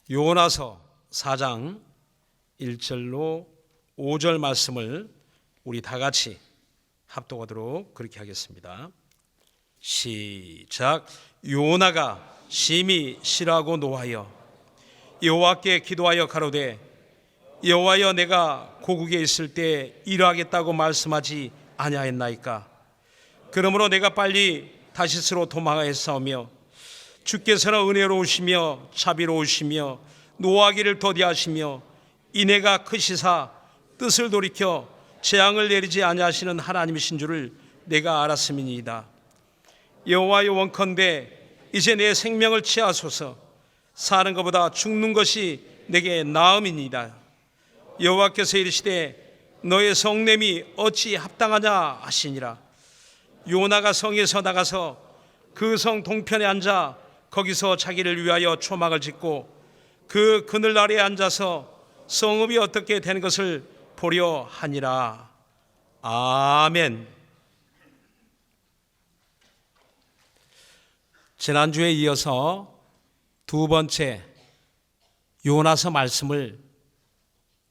요나서 4장 1절로 5절 말씀을 우리 다 같이 합독하도록 그렇게 하겠습니다. 시작. 요나가 심히 실하고 노하여 여호와께 기도하여 가로되 여호와여, 내가 고국에 있을 때 일하겠다고 말씀하지 아니하였나이까? 그러므로 내가 빨리 다시스로 도망하였사오며 주께서는 은혜로우시며 자비로우시며 노하기를 더디하시며 인애가 크시사 뜻을 돌이켜 재앙을 내리지 아니하시는 하나님이신 줄을 내가 알았음이니이다. 여호와여, 원컨대 이제 내 생명을 취하소서. 사는 것보다 죽는 것이 내게 나음이니이다. 여호와께서 이르시되 너의 성냄이 어찌 합당하냐 하시니라. 요나가 성에서 나가서 그 성 동편에 앉아 거기서 자기를 위하여 초막을 짓고 그 그늘 아래에 앉아서 성읍이 어떻게 된 것을 보려 하니라. 아멘. 지난주에 이어서 두 번째 요나서 말씀을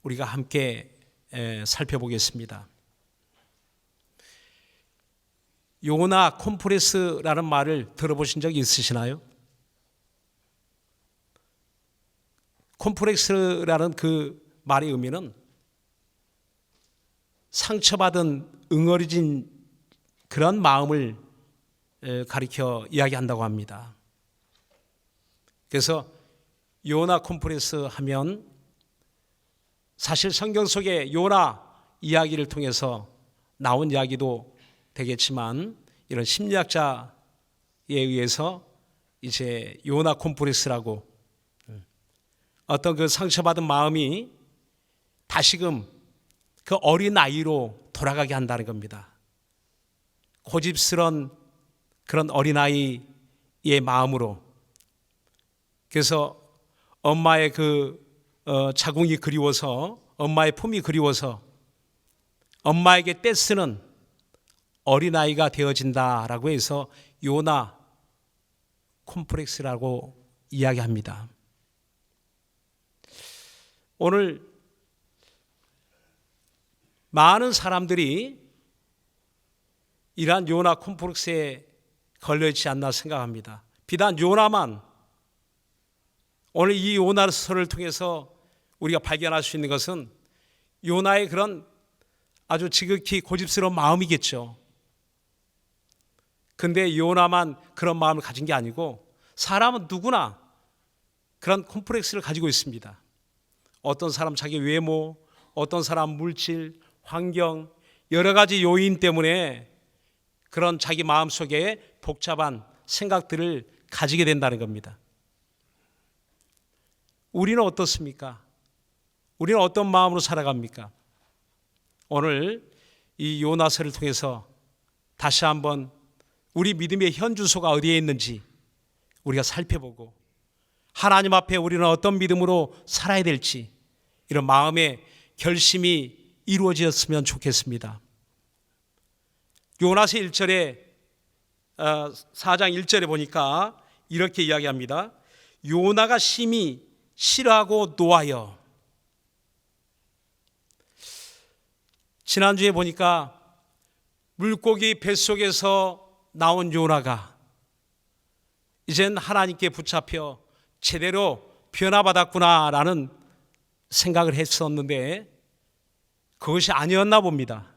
우리가 함께 살펴보겠습니다. 요나 콤프레스라는 말을 들어보신 적이 있으시나요? 콤프렉스라는 그 말의 의미는 상처받은 응어리진 그런 마음을 가리켜 이야기한다고 합니다. 그래서 요나 콤프렉스 하면 사실 성경 속에 요나 이야기를 통해서 나온 이야기도 되겠지만 이런 심리학자에 의해서 이제 요나 콤프렉스라고 어떤 그 상처받은 마음이 다시금 그 어린 아이로 돌아가게 한다는 겁니다. 고집스런 그런 어린아이의 마음으로. 그래서 엄마의 그 자궁이 그리워서, 엄마의 품이 그리워서 엄마에게 떼쓰는 어린아이가 되어진다라고 해서 요나 콤플렉스라고 이야기합니다. 오늘 많은 사람들이 이러한 요나 콤플렉스에 걸려있지 않나 생각합니다. 비단 요나만, 오늘 이 요나서를 통해서 우리가 발견할 수 있는 것은 요나의 그런 아주 지극히 고집스러운 마음이겠죠. 근데 요나만 그런 마음을 가진 게 아니고 사람은 누구나 그런 콤플렉스를 가지고 있습니다. 어떤 사람 자기 외모, 어떤 사람 물질, 환경, 여러 가지 요인 때문에 그런 자기 마음속에 복잡한 생각들을 가지게 된다는 겁니다. 우리는 어떻습니까? 우리는 어떤 마음으로 살아갑니까? 오늘 이 요나서를 통해서 다시 한번 우리 믿음의 현 주소가 어디에 있는지 우리가 살펴보고 하나님 앞에 우리는 어떤 믿음으로 살아야 될지 이런 마음의 결심이 이루어졌으면 좋겠습니다. 요나서 1절에 4장 1절에 보니까 이렇게 이야기합니다. 요나가 심히 실하고 노하여. 지난주에 보니까 물고기 뱃속에서 나온 요나가 이젠 하나님께 붙잡혀 제대로 변화받았구나라는 생각을 했었는데 그것이 아니었나 봅니다.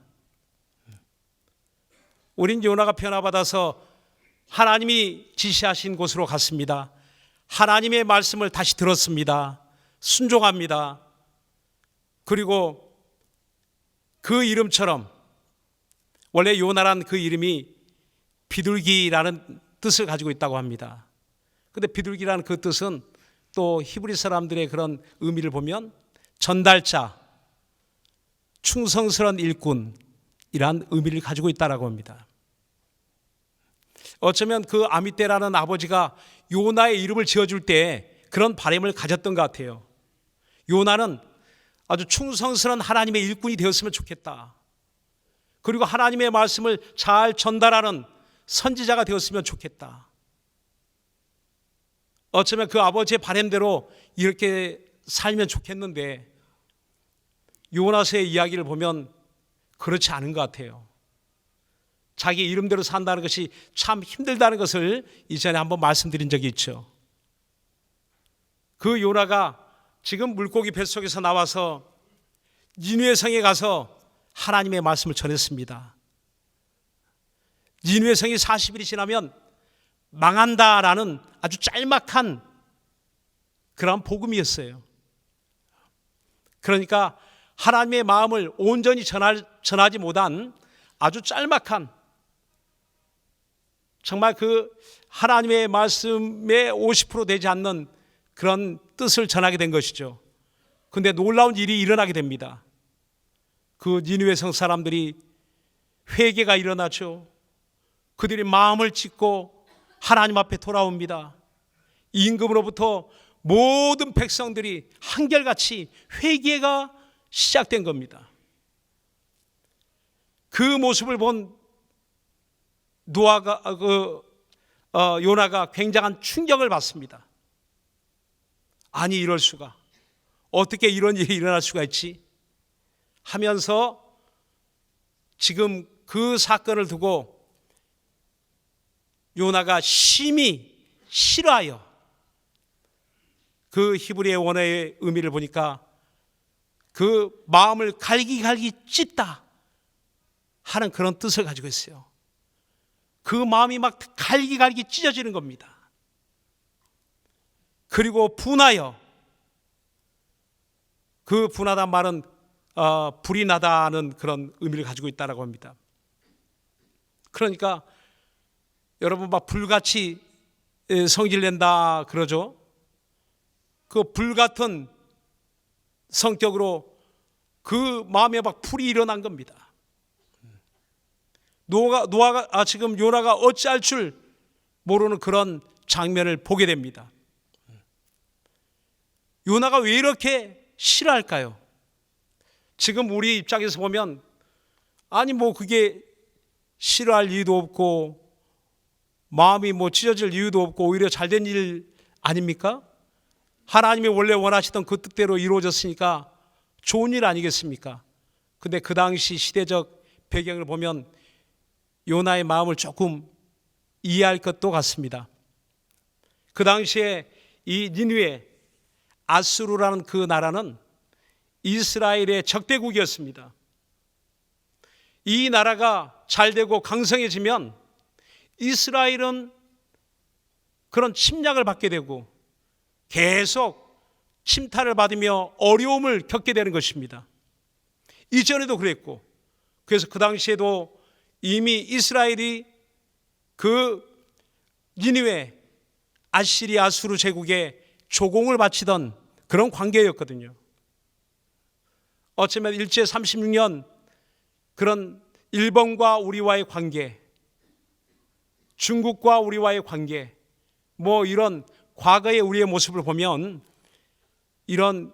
우린 요나가 변화받아서 하나님이 지시하신 곳으로 갔습니다. 하나님의 말씀을 다시 들었습니다. 순종합니다. 그리고 그 이름처럼 원래 요나란 그 이름이 비둘기라는 뜻을 가지고 있다고 합니다. 그런데 비둘기라는 그 뜻은 또 히브리 사람들의 그런 의미를 보면 전달자, 충성스러운 일꾼이란 의미를 가지고 있다고 합니다. 어쩌면 그 아미떼라는 아버지가 요나의 이름을 지어줄 때 그런 바람을 가졌던 것 같아요. 요나는 아주 충성스러운 하나님의 일꾼이 되었으면 좋겠다. 그리고 하나님의 말씀을 잘 전달하는 선지자가 되었으면 좋겠다. 어쩌면 그 아버지의 바람대로 이렇게 살면 좋겠는데 요나서의 이야기를 보면 그렇지 않은 것 같아요. 자기 이름대로 산다는 것이 참 힘들다는 것을 이전에 한번 말씀드린 적이 있죠. 그 요나가 지금 물고기 뱃속에서 나와서 니느웨 성에 가서 하나님의 말씀을 전했습니다. 니느웨 성이 40일이 지나면 망한다라는 아주 짤막한 그런 복음이었어요. 그러니까 하나님의 마음을 온전히 전하지 못한 아주 짤막한, 정말 그 하나님의 말씀에 50% 되지 않는 그런 뜻을 전하게 된 것이죠. 그런데 놀라운 일이 일어나게 됩니다. 그 니느웨 성 사람들이 회개가 일어나죠. 그들이 마음을 찢고 하나님 앞에 돌아옵니다. 임금으로부터 모든 백성들이 한결같이 회개가 시작된 겁니다. 그 모습을 본 요나가 굉장한 충격을 받습니다. 아니, 이럴 수가, 어떻게 이런 일이 일어날 수가 있지 하면서 지금 그 사건을 두고 요나가 심히 싫어하여, 그 히브리의 원어의 의미를 보니까 그 마음을 갈기갈기 찢다 하는 그런 뜻을 가지고 있어요. 그 마음이 막 갈기갈기 찢어지는 겁니다. 그리고 분하여, 그 분하다는 말은 불이 나다는 그런 의미를 가지고 있다고 합니다. 그러니까 여러분 막 불같이 성질낸다 그러죠. 그 불같은 성격으로 그 마음에 막 불이 일어난 겁니다. 지금 요나가 어찌할 줄 모르는 그런 장면을 보게 됩니다. 요나가 왜 이렇게 싫어할까요? 지금 우리 입장에서 보면 아니 뭐 그게 싫어할 이유도 없고 마음이 뭐 찢어질 이유도 없고 오히려 잘된 일 아닙니까? 하나님이 원래 원하시던 그 뜻대로 이루어졌으니까 좋은 일 아니겠습니까? 근데 그 당시 시대적 배경을 보면 요나의 마음을 조금 이해할 것도 같습니다. 그 당시에 이 니느웨, 아수르라는 그 나라는 이스라엘의 적대국이었습니다. 이 나라가 잘되고 강성해지면 이스라엘은 그런 침략을 받게 되고 계속 침탈을 받으며 어려움을 겪게 되는 것입니다. 이전에도 그랬고, 그래서 그 당시에도 이미 이스라엘이 그 니느웨, 아시리아 아수르 제국에 조공을 바치던 그런 관계였거든요. 어쩌면 일제 36년 그런 일본과 우리와의 관계, 중국과 우리와의 관계, 뭐 이런 과거의 우리의 모습을 보면 이런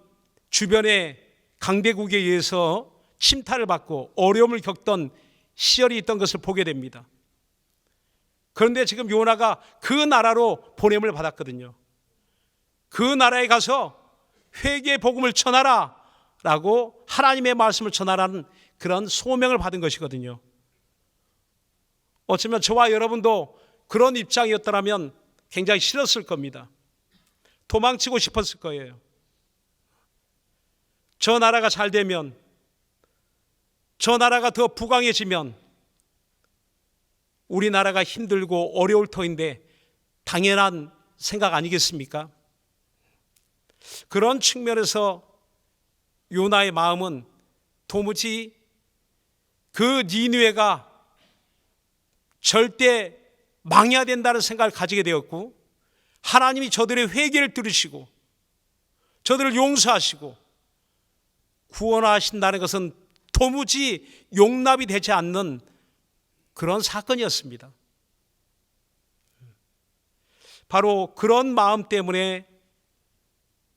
주변의 강대국에 의해서 침탈을 받고 어려움을 겪던 시절이 있던 것을 보게 됩니다. 그런데 지금 요나가 그 나라로 보냄을 받았거든요. 그 나라에 가서 회개의 복음을 전하라 라고 하나님의 말씀을 전하라는 그런 소명을 받은 것이거든요. 어쩌면 저와 여러분도 그런 입장이었더라면 굉장히 싫었을 겁니다. 도망치고 싶었을 거예요. 저 나라가 잘 되면, 저 나라가 더 부강해지면 우리나라가 힘들고 어려울 터인데 당연한 생각 아니겠습니까? 그런 측면에서 요나의 마음은 도무지 그 니느웨가 절대 망해야 된다는 생각을 가지게 되었고, 하나님이 저들의 회개를 들으시고 저들을 용서하시고 구원하신다는 것은 도무지 용납이 되지 않는 그런 사건이었습니다. 바로 그런 마음 때문에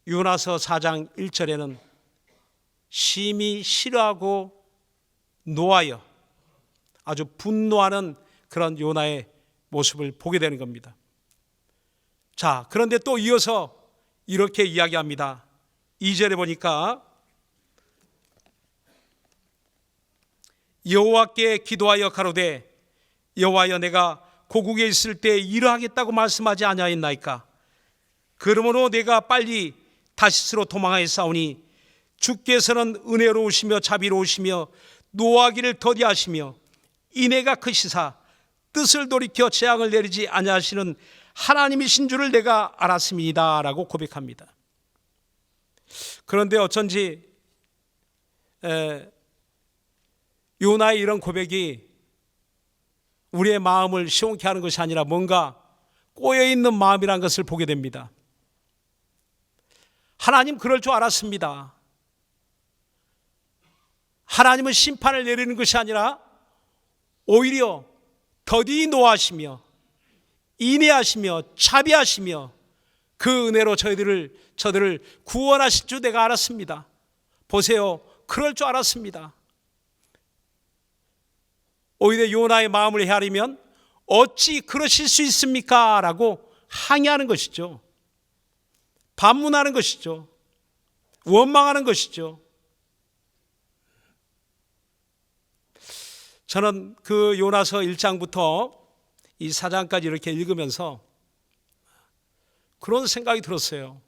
요나서 4장 1절에는 심히 싫어하고 노하여 아주 분노하는 그런 요나의 모습을 보게 되는 겁니다. 자, 그런데 또 이어서 이렇게 이야기합니다. 2절에 보니까 여호와께 기도하여 가로되 여호와여 내가 고국에 있을 때 이러하겠다고 말씀하지 아니하였나이까. 그러므로 내가 빨리 다시스로 도망하였사오니 주께서는 은혜로우시며 자비로우시며 노하기를 더디하시며 인애가 크시사 뜻을 돌이켜 재앙을 내리지 아니하시는 하나님이신 줄을 내가 알았습니다 라고 고백합니다. 그런데 어쩐지 요나의 이런 고백이 우리의 마음을 시원케 하는 것이 아니라 뭔가 꼬여있는 마음이라는 것을 보게 됩니다. 하나님 그럴 줄 알았습니다. 하나님은 심판을 내리는 것이 아니라 오히려 더디 노하시며 인애하시며 자비하시며 그 은혜로 저들을 구원하실 줄 내가 알았습니다. 보세요, 그럴 줄 알았습니다. 오히려 요나의 마음을 헤아리면 어찌 그러실 수 있습니까? 라고 항의하는 것이죠. 반문하는 것이죠. 원망하는 것이죠. 저는 그 요나서 1장부터 이 4장까지 이렇게 읽으면서 그런 생각이 들었어요.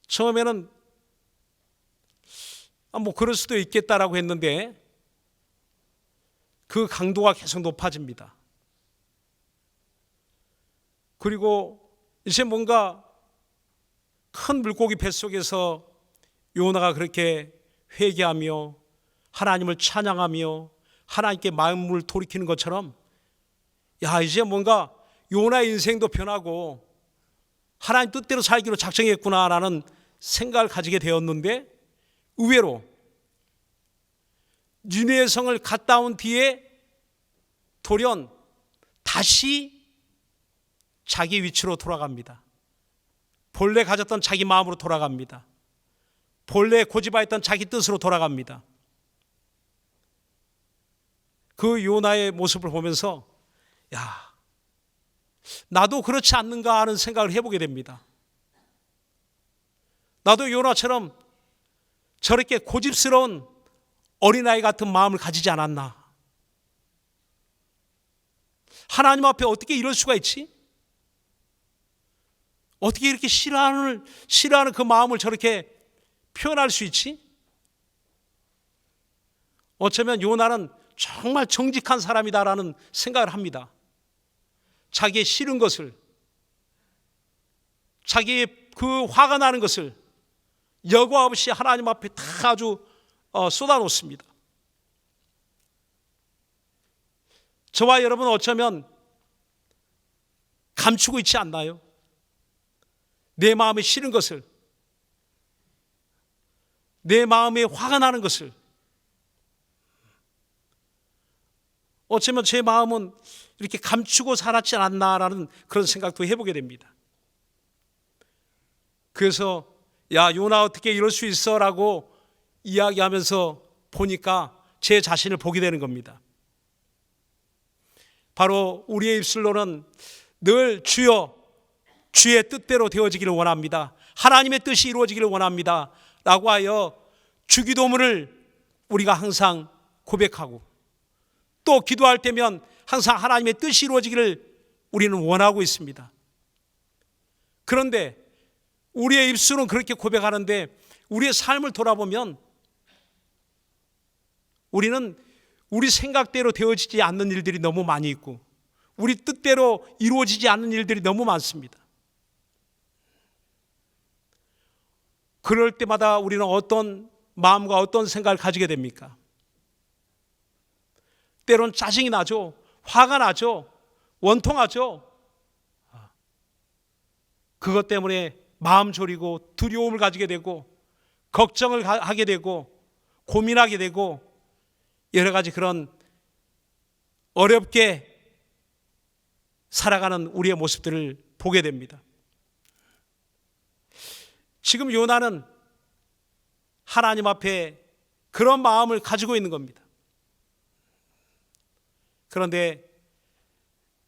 처음에는 뭐 그럴 수도 있겠다라고 했는데 그 강도가 계속 높아집니다. 그리고 이제 뭔가 큰 물고기 뱃속에서 요나가 그렇게 회개하며 하나님을 찬양하며 하나님께 마음을 돌이키는 것처럼 야, 이제 뭔가 요나의 인생도 변하고 하나님 뜻대로 살기로 작정했구나라는 생각을 가지게 되었는데 의외로 니느웨 성을 갔다 온 뒤에 돌연 다시 자기 위치로 돌아갑니다. 본래 가졌던 자기 마음으로 돌아갑니다. 본래 고집하였던 자기 뜻으로 돌아갑니다. 그 요나의 모습을 보면서 야, 나도 그렇지 않는가 하는 생각을 해보게 됩니다. 나도 요나처럼 저렇게 고집스러운 어린아이 같은 마음을 가지지 않았나. 하나님 앞에 어떻게 이럴 수가 있지? 어떻게 이렇게 싫어하는 그 마음을 저렇게 표현할 수 있지? 어쩌면 요나는 정말 정직한 사람이다라는 생각을 합니다. 자기의 싫은 것을, 자기의 그 화가 나는 것을 여과 없이 하나님 앞에 다 아주 쏟아놓습니다. 저와 여러분 어쩌면 감추고 있지 않나요? 내 마음에 싫은 것을, 내 마음에 화가 나는 것을. 어쩌면 제 마음은 이렇게 감추고 살았지 않았나라는 그런 생각도 해보게 됩니다. 그래서 야, 요나 어떻게 이럴 수 있어? 라고 이야기하면서 보니까 제 자신을 보게 되는 겁니다. 바로 우리의 입술로는 늘 주여, 주의 뜻대로 되어지기를 원합니다. 하나님의 뜻이 이루어지기를 원합니다. 라고 하여 주기도문을 우리가 항상 고백하고 또 기도할 때면 항상 하나님의 뜻이 이루어지기를 우리는 원하고 있습니다. 그런데 우리의 입술은 그렇게 고백하는데 우리의 삶을 돌아보면 우리는 우리 생각대로 되어지지 않는 일들이 너무 많이 있고 우리 뜻대로 이루어지지 않는 일들이 너무 많습니다. 그럴 때마다 우리는 어떤 마음과 어떤 생각을 가지게 됩니까? 때론 짜증이 나죠. 화가 나죠. 원통하죠. 그것 때문에 마음 졸이고 두려움을 가지게 되고 걱정을 하게 되고 고민하게 되고 여러 가지 그런 어렵게 살아가는 우리의 모습들을 보게 됩니다. 지금 요나는 하나님 앞에 그런 마음을 가지고 있는 겁니다. 그런데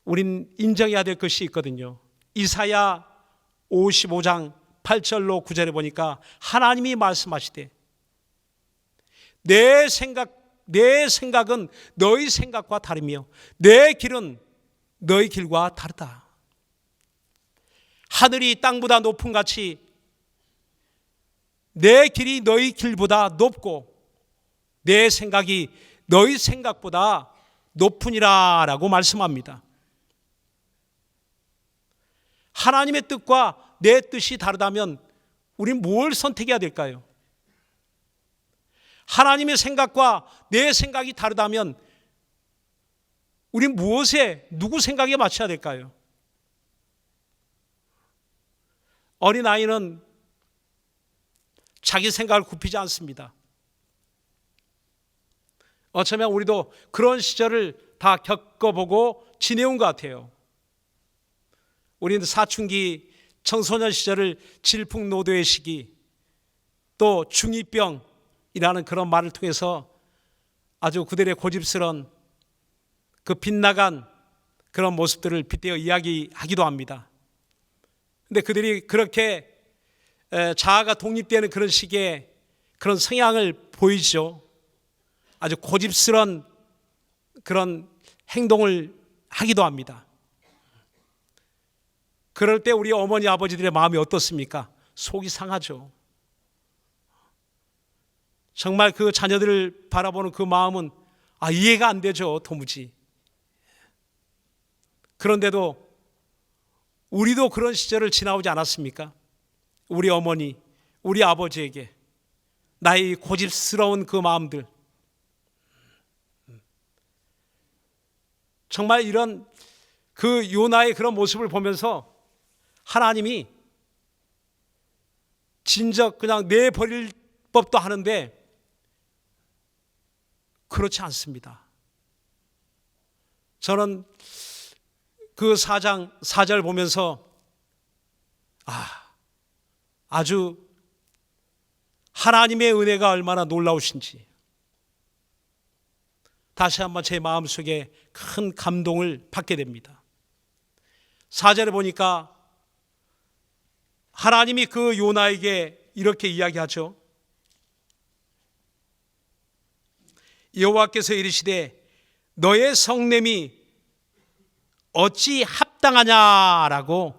우린 인정해야 될 것이 있거든요. 이사야 55장 8절로 9절에 보니까 하나님이 말씀하시되 내 생각은 너희 생각과 다르며 내 길은 너희 길과 다르다. 하늘이 땅보다 높음 같이 내 길이 너희 길보다 높고 내 생각이 너희 생각보다 높으니라 라고 말씀합니다. 하나님의 뜻과 내 뜻이 다르다면 우리는 뭘 선택해야 될까요? 하나님의 생각과 내 생각이 다르다면 우리는 누구 생각에 맞춰야 될까요? 어린아이는 자기 생각을 굽히지 않습니다. 어쩌면 우리도 그런 시절을 다 겪어보고 지내온 것 같아요. 우리는 사춘기 청소년 시절을 질풍노도의 시기, 또 중2병이라는 그런 말을 통해서 아주 그들의 고집스러운 그 빗나간 그런 모습들을 빗대어 이야기하기도 합니다. 근데 그들이 그렇게 자아가 독립되는 그런 시기에 그런 성향을 보이죠. 아주 고집스러운 그런 행동을 하기도 합니다. 그럴 때 우리 어머니 아버지들의 마음이 어떻습니까? 속이 상하죠. 정말 그 자녀들을 바라보는 그 마음은 이해가 안 되죠, 도무지. 그런데도 우리도 그런 시절을 지나오지 않았습니까? 우리 어머니, 우리 아버지에게 나의 고집스러운 그 마음들, 정말 이런 그 요나의 그런 모습을 보면서 하나님이 진작 그냥 내버릴 법도 하는데 그렇지 않습니다. 저는 그 4장 4절 보면서 아주 하나님의 은혜가 얼마나 놀라우신지 다시 한번 제 마음속에 큰 감동을 받게 됩니다. 4절에 보니까 하나님이 그 요나에게 이렇게 이야기하죠. 여호와께서 이르시되 너의 성냄이 어찌 합당하냐라고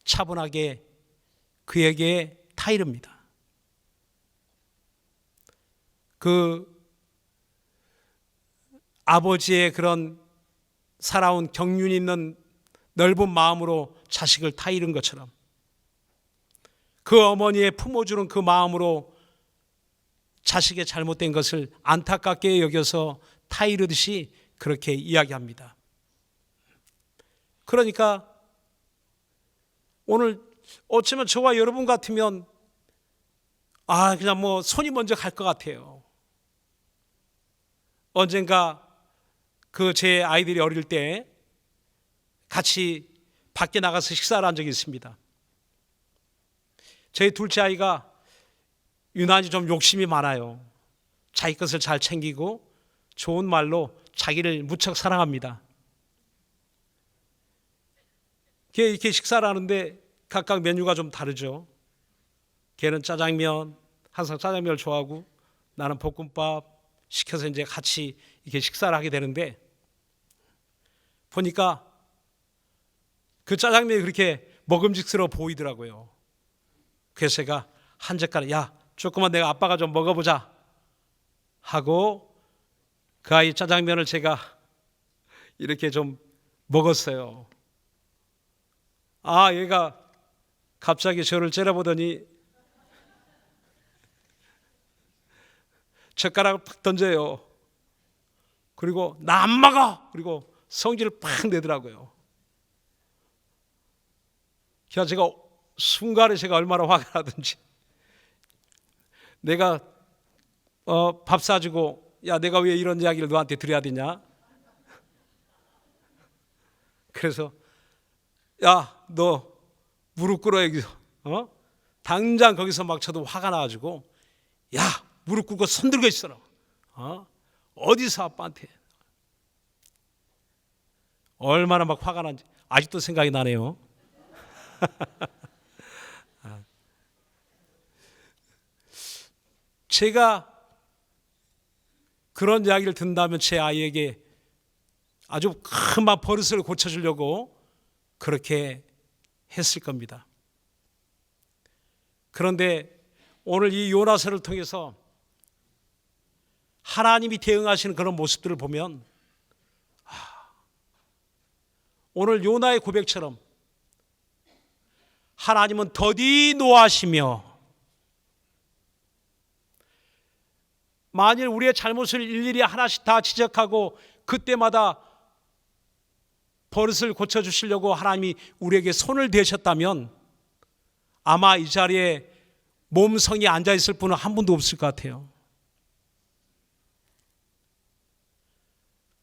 차분하게 그에게 타이릅니다. 그 아버지의 그런 살아온 경륜 있는 넓은 마음으로 자식을 타이른 것처럼 그 어머니의 품어주는 그 마음으로 자식의 잘못된 것을 안타깝게 여겨서 타이르듯이 그렇게 이야기합니다. 그러니까 오늘 어쩌면 저와 여러분 같으면 그냥 뭐 손이 먼저 갈 것 같아요. 언젠가 그 제 아이들이 어릴 때 같이 밖에 나가서 식사를 한 적이 있습니다. 저희 둘째 아이가 유난히 좀 욕심이 많아요. 자기 것을 잘 챙기고 좋은 말로 자기를 무척 사랑합니다. 이렇게 식사를 하는데 각각 메뉴가 좀 다르죠. 걔는 짜장면, 항상 짜장면을 좋아하고 나는 볶음밥 시켜서 이제 같이 이렇게 식사를 하게 되는데 보니까 그 짜장면이 그렇게 먹음직스러워 보이더라고요. 그래서 제가 한 젓가락, 조금만 내가 아빠가 좀 먹어보자 하고 그 아이 짜장면을 제가 이렇게 좀 먹었어요. 얘가 갑자기 저를 째려보더니 젓가락을 팍 던져요. 그리고 나 안 먹어! 그리고 성질을 팍 내더라고요. 제가 순간에 얼마나 화가 나든지 내가 밥 사주고 내가 왜 이런 이야기를 너한테 드려야 되냐? 그래서 너 무릎 꿇어 여기서 당장 거기서 막 저도 화가 나가지고 무릎 꿇고 손 들고 있어라. 어디서 아빠한테 얼마나 막 화가 난지 아직도 생각이 나네요. 제가 그런 이야기를 듣는다면 제 아이에게 아주 큰 버릇을 고쳐주려고 그렇게 했을 겁니다. 그런데 오늘 이 요나서를 통해서 하나님이 대응하시는 그런 모습들을 보면 오늘 요나의 고백처럼 하나님은 더디 노하시며, 만일 우리의 잘못을 일일이 하나씩 다 지적하고 그때마다 버릇을 고쳐주시려고 하나님이 우리에게 손을 대셨다면 아마 이 자리에 몸성이 앉아있을 분은 한 분도 없을 것 같아요.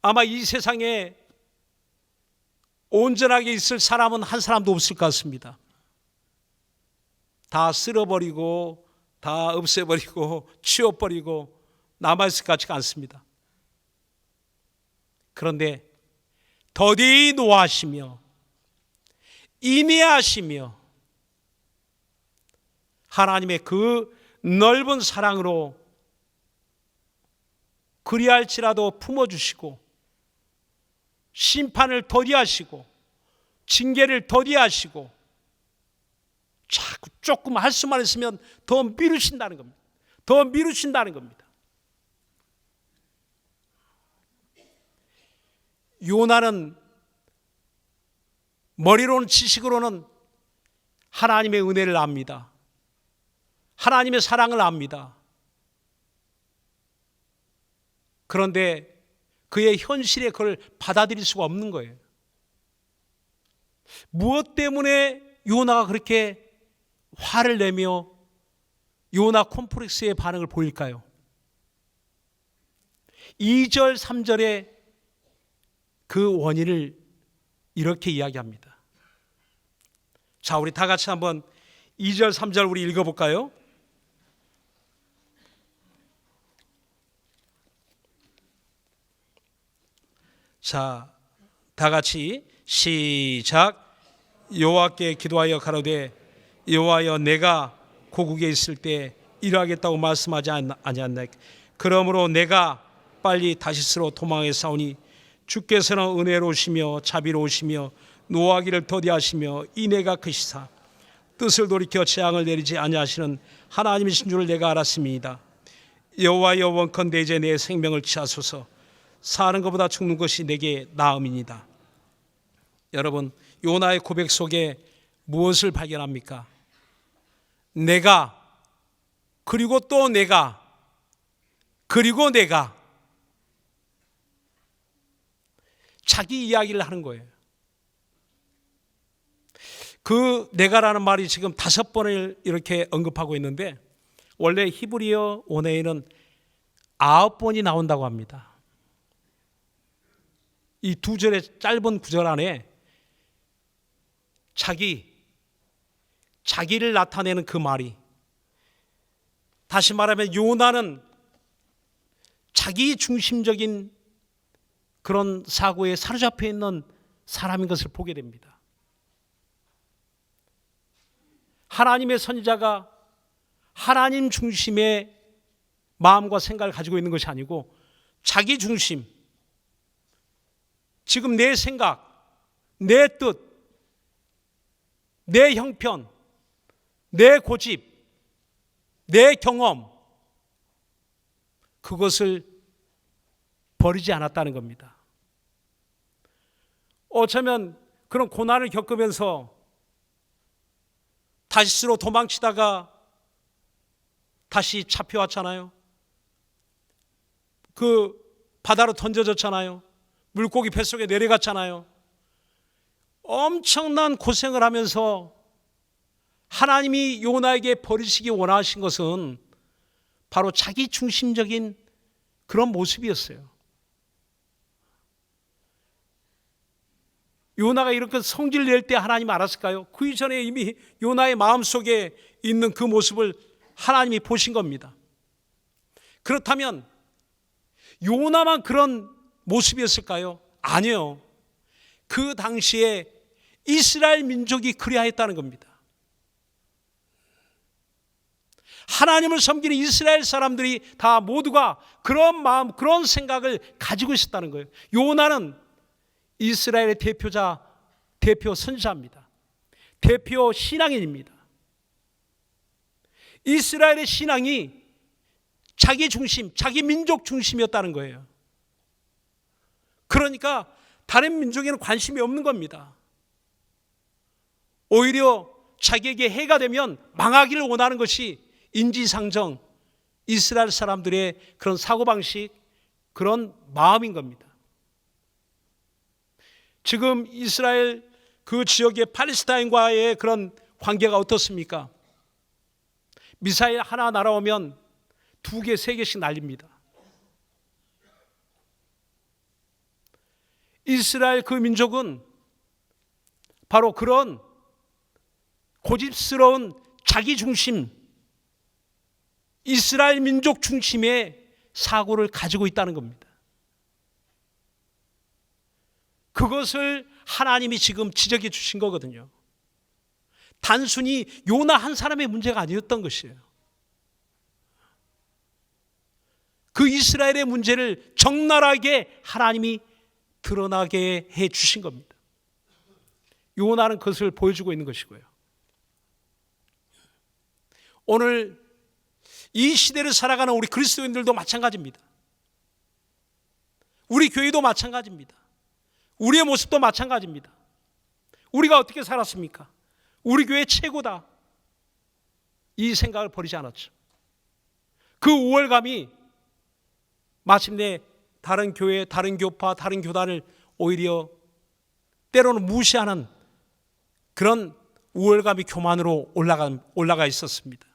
아마 이 세상에 온전하게 있을 사람은 한 사람도 없을 것 같습니다. 다 쓸어버리고 다 없애버리고 치워버리고 남아있을 것 같지가 않습니다. 그런데 더디 노하시며 인내하시며 하나님의 그 넓은 사랑으로 그리할지라도 품어주시고 심판을 더디하시고 징계를 더디하시고 자꾸 조금 할 수만 있으면 더 미루신다는 겁니다. 더 미루신다는 겁니다. 요나는 머리로는 지식으로는 하나님의 은혜를 압니다. 하나님의 사랑을 압니다. 그런데 그의 현실에 그걸 받아들일 수가 없는 거예요. 무엇 때문에 요나가 그렇게 화를 내며 요나 콤플렉스의 반응을 보일까요? 2절, 3절에 그 원인을 이렇게 이야기합니다. 자, 우리 다 같이 한번 2절, 3절 우리 읽어볼까요? 자, 다 같이 시작. 여호와께 기도하여 가로되 여호와여, 내가 고국에 있을 때 일하겠다고 말씀하지 아니하였나? 그러므로 내가 빨리 다시스로 도망해 싸우니 주께서는 은혜로우시며 자비로우시며 노하기를 더디하시며 인애가 크시사 뜻을 돌이켜 재앙을 내리지 아니하시는 하나님이신 줄을 내가 알았습니다. 여호와여, 원컨대 이제 내 생명을 취하소서. 사는 것보다 죽는 것이 내게 나음이니이다. 여러분, 요나의 고백 속에 무엇을 발견합니까? 내가, 그리고 또 내가, 그리고 내가, 자기 이야기를 하는 거예요. 그 내가라는 말이 지금 5번을 이렇게 언급하고 있는데 원래 히브리어 원어에는 9번이 나온다고 합니다. 이 2절의 짧은 구절 안에 자기를 나타내는 그 말이, 다시 말하면 요나는 자기 중심적인 그런 사고에 사로잡혀 있는 사람인 것을 보게 됩니다. 하나님의 선지자가 하나님 중심의 마음과 생각을 가지고 있는 것이 아니고 자기 중심, 지금 내 생각, 내 뜻, 내 형편, 내 고집, 내 경험, 그것을 버리지 않았다는 겁니다. 어쩌면 그런 고난을 겪으면서 다시스로 도망치다가 다시 잡혀왔잖아요. 그 바다로 던져졌잖아요. 물고기 뱃속에 내려갔잖아요. 엄청난 고생을 하면서 하나님이 요나에게 버리시기 원하신 것은 바로 자기 중심적인 그런 모습이었어요. 요나가 이렇게 성질 낼 때 하나님 알았을까요? 그 이전에 이미 요나의 마음속에 있는 그 모습을 하나님이 보신 겁니다. 그렇다면 요나만 그런 모습이었을까요? 아니요. 그 당시에 이스라엘 민족이 그래야 했다는 겁니다. 하나님을 섬기는 이스라엘 사람들이 다 모두가 그런 마음, 그런 생각을 가지고 있었다는 거예요. 요나는 이스라엘의 대표자, 대표 선지자입니다. 대표 신앙인입니다. 이스라엘의 신앙이 자기 중심, 자기 민족 중심이었다는 거예요. 그러니까 다른 민족에는 관심이 없는 겁니다. 오히려 자기에게 해가 되면 망하기를 원하는 것이 인지상정, 이스라엘 사람들의 그런 사고방식, 그런 마음인 겁니다. 지금 이스라엘 그 지역의 팔레스타인과의 그런 관계가 어떻습니까? 미사일 하나 날아오면 2개, 3개씩 날립니다. 이스라엘 그 민족은 바로 그런 고집스러운 자기 중심, 이스라엘 민족 중심의 사고를 가지고 있다는 겁니다. 그것을 하나님이 지금 지적해 주신 거거든요. 단순히 요나 한 사람의 문제가 아니었던 것이에요. 그 이스라엘의 문제를 적나라하게 하나님이 드러나게 해 주신 겁니다. 요나는 그것을 보여주고 있는 것이고요. 오늘 이 시대를 살아가는 우리 그리스도인들도 마찬가지입니다. 우리 교회도 마찬가지입니다. 우리의 모습도 마찬가지입니다. 우리가 어떻게 살았습니까? 우리 교회 최고다, 이 생각을 버리지 않았죠. 그 우월감이 마침내 다른 교회, 다른 교파, 다른 교단을 오히려 때로는 무시하는 그런 우월감이 교만으로 올라가 있었습니다.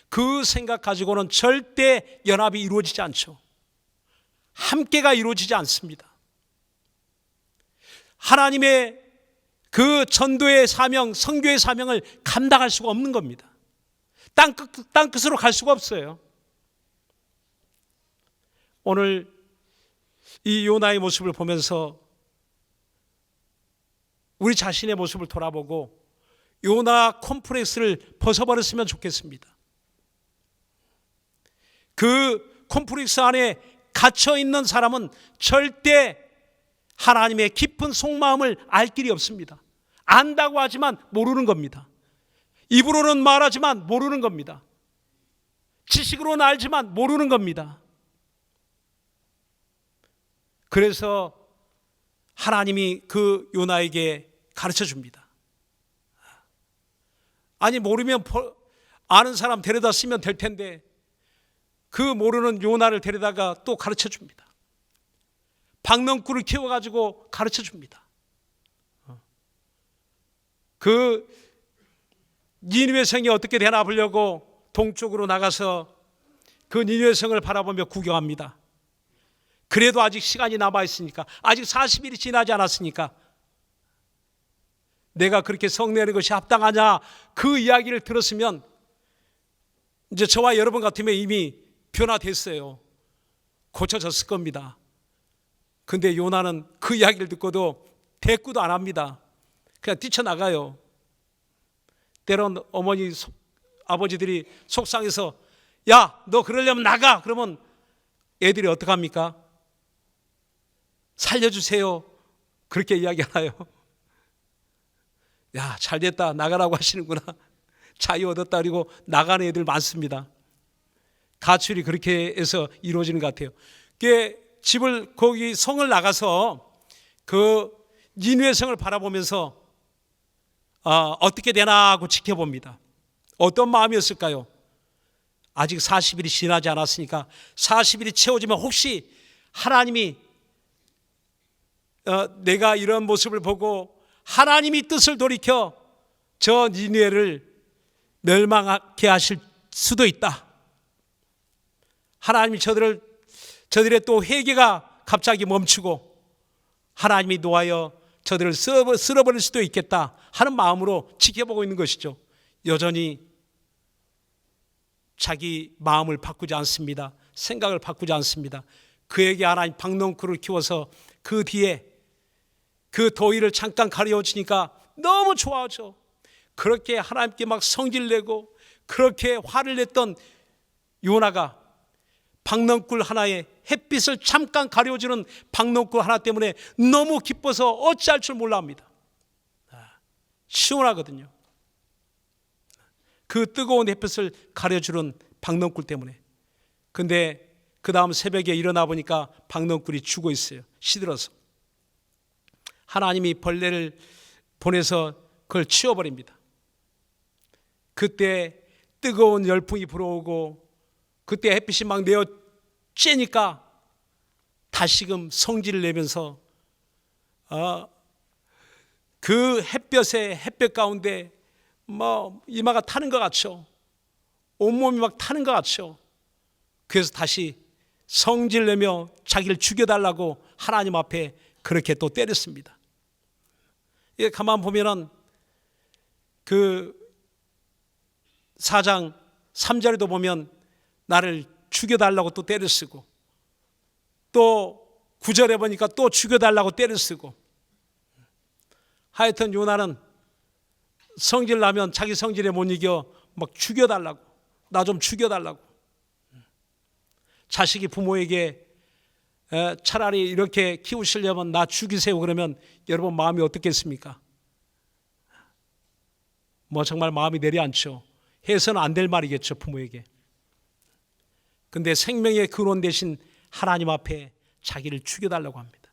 그 생각 가지고는 절대 연합이 이루어지지 않죠. 함께가 이루어지지 않습니다. 하나님의 그 전도의 사명, 선교의 사명을 감당할 수가 없는 겁니다. 땅끝으로 갈 수가 없어요. 오늘 이 요나의 모습을 보면서 우리 자신의 모습을 돌아보고 요나 콤플렉스를 벗어버렸으면 좋겠습니다. 그 콤플렉스 안에 갇혀있는 사람은 절대 하나님의 깊은 속마음을 알 길이 없습니다. 안다고 하지만 모르는 겁니다. 입으로는 말하지만 모르는 겁니다. 지식으로는 알지만 모르는 겁니다. 그래서 하나님이 그 요나에게 가르쳐 줍니다. 아니, 모르면 아는 사람 데려다 쓰면 될 텐데 그 모르는 요나를 데려다가 또 가르쳐 줍니다. 박넝쿨을 키워가지고 가르쳐 줍니다. 그 니느웨 성이 어떻게 되나 보려고 동쪽으로 나가서 그 니느웨 성을 바라보며 구경합니다. 그래도 아직 시간이 남아있으니까, 아직 40일이 지나지 않았으니까 내가 그렇게 성내는 것이 합당하냐, 그 이야기를 들었으면 이제 저와 여러분 같으면 이미 변화됐어요. 고쳐졌을 겁니다. 근데 요나는 그 이야기를 듣고도 대꾸도 안 합니다. 그냥 뛰쳐나가요. 때론 어머니, 아버지들이 속상해서 야, 너 그러려면 나가! 그러면 애들이 어떡합니까? 살려주세요. 그렇게 이야기하나요? 야, 잘됐다, 나가라고 하시는구나. 자유 얻었다 그리고 나가는 애들 많습니다. 가출이 그렇게 해서 이루어지는 것 같아요. 집을, 거기 성을 나가서 그 니느웨 성을 바라보면서 어떻게 되나 하고 지켜봅니다. 어떤 마음이었을까요? 아직 40일이 지나지 않았으니까 40일이 채워지면 혹시 하나님이 내가 이런 모습을 보고 하나님이 뜻을 돌이켜 저 니느웨를 멸망하게 하실 수도 있다. 하나님이 저들의 또 회개가 갑자기 멈추고 하나님이 노하여 저들을 쓸어버릴 수도 있겠다 하는 마음으로 지켜보고 있는 것이죠. 여전히 자기 마음을 바꾸지 않습니다. 생각을 바꾸지 않습니다. 그에게 하나님 박넝쿨을 키워서 그 뒤에 그 더위를 잠깐 가려주니까 너무 좋아하죠. 그렇게 하나님께 막 성질내고 그렇게 화를 냈던 요나가 박넝쿨 하나에, 햇빛을 잠깐 가려주는 박넝쿨 하나 때문에 너무 기뻐서 어찌할 줄 몰라 합니다. 시원하거든요. 그 뜨거운 햇빛을 가려주는 박넝쿨 때문에. 근데 그 다음 새벽에 일어나 보니까 박넝쿨이 죽어 있어요. 시들어서. 하나님이 벌레를 보내서 그걸 치워버립니다. 그때 뜨거운 열풍이 불어오고 그때 햇빛이 막 내어 쬐니까 다시금 성질을 내면서 그 햇볕 가운데 뭐 이마가 타는 것 같죠. 온몸이 막 타는 것 같죠. 그래서 다시 성질 내며 자기를 죽여달라고 하나님 앞에 그렇게 또 때렸습니다. 이게 가만 보면은 그 4장 3절에도 보면 나를 죽여달라고 또 때려 쓰고, 또 9절에 보니까 또 죽여달라고 때려 쓰고, 하여튼 요나는 성질 나면 자기 성질에 못 이겨 막 죽여달라고, 나 좀 죽여달라고. 자식이 부모에게 차라리 이렇게 키우시려면 나 죽이세요 그러면 여러분 마음이 어떻겠습니까? 뭐 정말 마음이 내려앉죠. 해서는 안 될 말이겠죠, 부모에게. 근데 생명의 근원 대신 하나님 앞에 자기를 죽여달라고 합니다.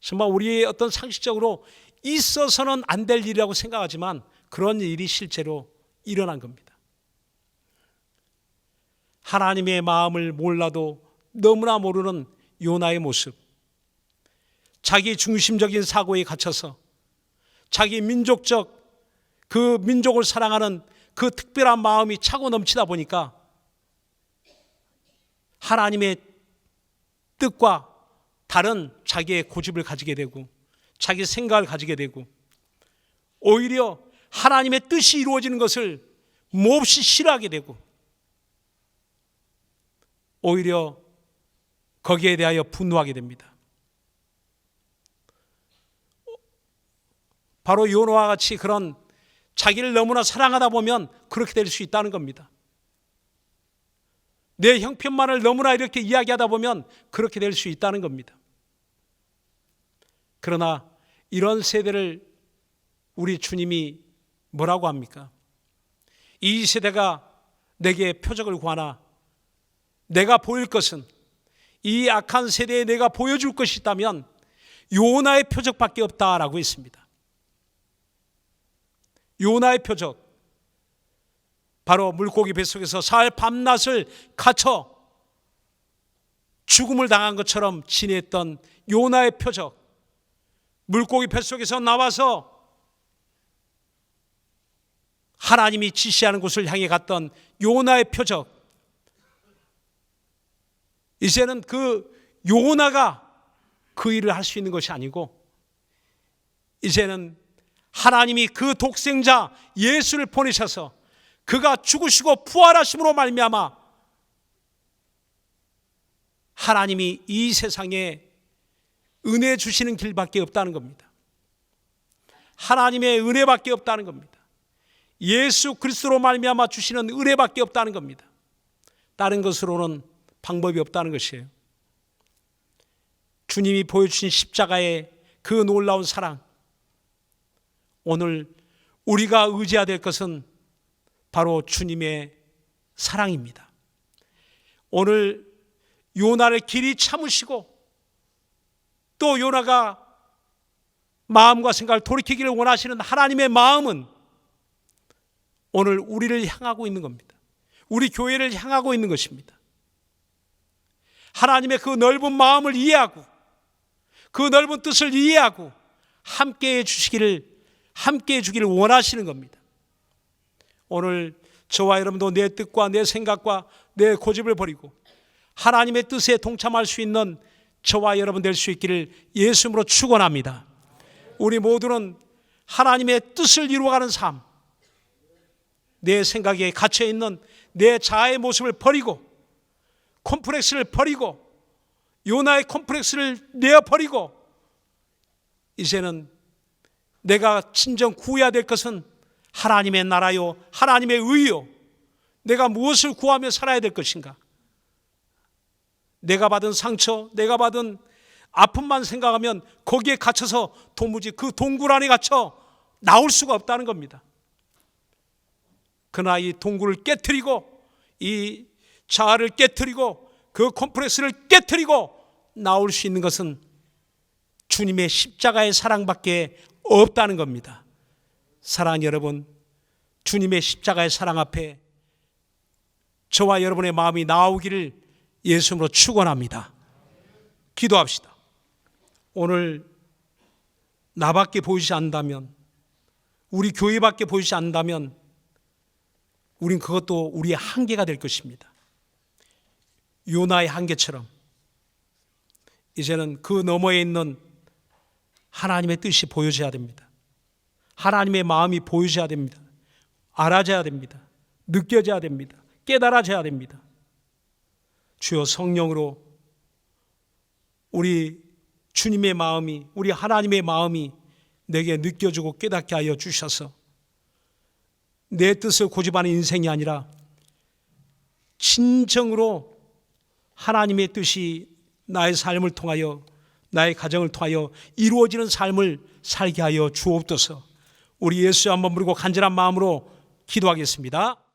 정말 우리의 어떤 상식적으로 있어서는 안 될 일이라고 생각하지만 그런 일이 실제로 일어난 겁니다. 하나님의 마음을 몰라도 너무나 모르는 요나의 모습, 자기 중심적인 사고에 갇혀서 자기 민족적, 그 민족을 사랑하는 그 특별한 마음이 차고 넘치다 보니까 하나님의 뜻과 다른 자기의 고집을 가지게 되고 자기 생각을 가지게 되고 오히려 하나님의 뜻이 이루어지는 것을 몹시 싫어하게 되고 오히려 거기에 대하여 분노하게 됩니다. 바로 요나와 같이 그런 자기를 너무나 사랑하다 보면 그렇게 될 수 있다는 겁니다. 내 형편만을 너무나 이렇게 이야기하다 보면 그렇게 될 수 있다는 겁니다. 그러나 이런 세대를 우리 주님이 뭐라고 합니까? 이 세대가 내게 표적을 구하나 내가 보일 것은, 이 악한 세대에 내가 보여줄 것이 있다면 요나의 표적밖에 없다라고 했습니다. 요나의 표적, 바로 물고기 뱃속에서 사흘 밤낮을 갇혀 죽음을 당한 것처럼 지냈던 요나의 표적, 물고기 뱃속에서 나와서 하나님이 지시하는 곳을 향해 갔던 요나의 표적, 이제는 그 요나가 그 일을 할 수 있는 것이 아니고 이제는 하나님이 그 독생자 예수를 보내셔서 그가 죽으시고 부활하심으로 말미암아 하나님이 이 세상에 은혜 주시는 길밖에 없다는 겁니다. 하나님의 은혜밖에 없다는 겁니다. 예수 그리스도로 말미암아 주시는 은혜밖에 없다는 겁니다. 다른 것으로는 방법이 없다는 것이에요. 주님이 보여주신 십자가의 그 놀라운 사랑, 오늘 우리가 의지해야 될 것은 바로 주님의 사랑입니다. 오늘 요나를 길이 참으시고 또 요나가 마음과 생각을 돌이키기를 원하시는 하나님의 마음은 오늘 우리를 향하고 있는 겁니다. 우리 교회를 향하고 있는 것입니다. 하나님의 그 넓은 마음을 이해하고 그 넓은 뜻을 이해하고 함께 해주기를 원하시는 겁니다. 오늘 저와 여러분도 내 뜻과 내 생각과 내 고집을 버리고 하나님의 뜻에 동참할 수 있는 저와 여러분 될 수 있기를 예수님으로 축원합니다. 우리 모두는 하나님의 뜻을 이루어가는 삶, 내 생각에 갇혀있는 내 자아의 모습을 버리고 콤플렉스를 버리고 요나의 콤플렉스를 내어버리고 이제는 내가 진정 구해야 될 것은 하나님의 나라요, 하나님의 의요. 내가 무엇을 구하며 살아야 될 것인가? 내가 받은 상처, 내가 받은 아픔만 생각하면 거기에 갇혀서 도무지 그 동굴 안에 갇혀 나올 수가 없다는 겁니다. 그러나 이 동굴을 깨트리고 이 자아를 깨트리고 그 콤플렉스를 깨트리고 나올 수 있는 것은 주님의 십자가의 사랑밖에 없다는 겁니다. 사랑하는 여러분, 주님의 십자가의 사랑 앞에 저와 여러분의 마음이 나오기를 예수님으로 축원합니다. 기도합시다. 오늘 나밖에 보이지 않는다면, 우리 교회밖에 보이지 않는다면 우린 그것도 우리의 한계가 될 것입니다. 요나의 한계처럼 이제는 그 너머에 있는 하나님의 뜻이 보여져야 됩니다. 하나님의 마음이 보여져야 됩니다. 알아져야 됩니다. 느껴져야 됩니다. 깨달아져야 됩니다. 주여, 성령으로 우리 주님의 마음이, 우리 하나님의 마음이 내게 느껴지고 깨닫게 하여 주셔서 내 뜻을 고집하는 인생이 아니라 진정으로 하나님의 뜻이 나의 삶을 통하여, 나의 가정을 통하여 이루어지는 삶을 살게 하여 주옵소서. 우리 예수 한번 부르고 간절한 마음으로 기도하겠습니다.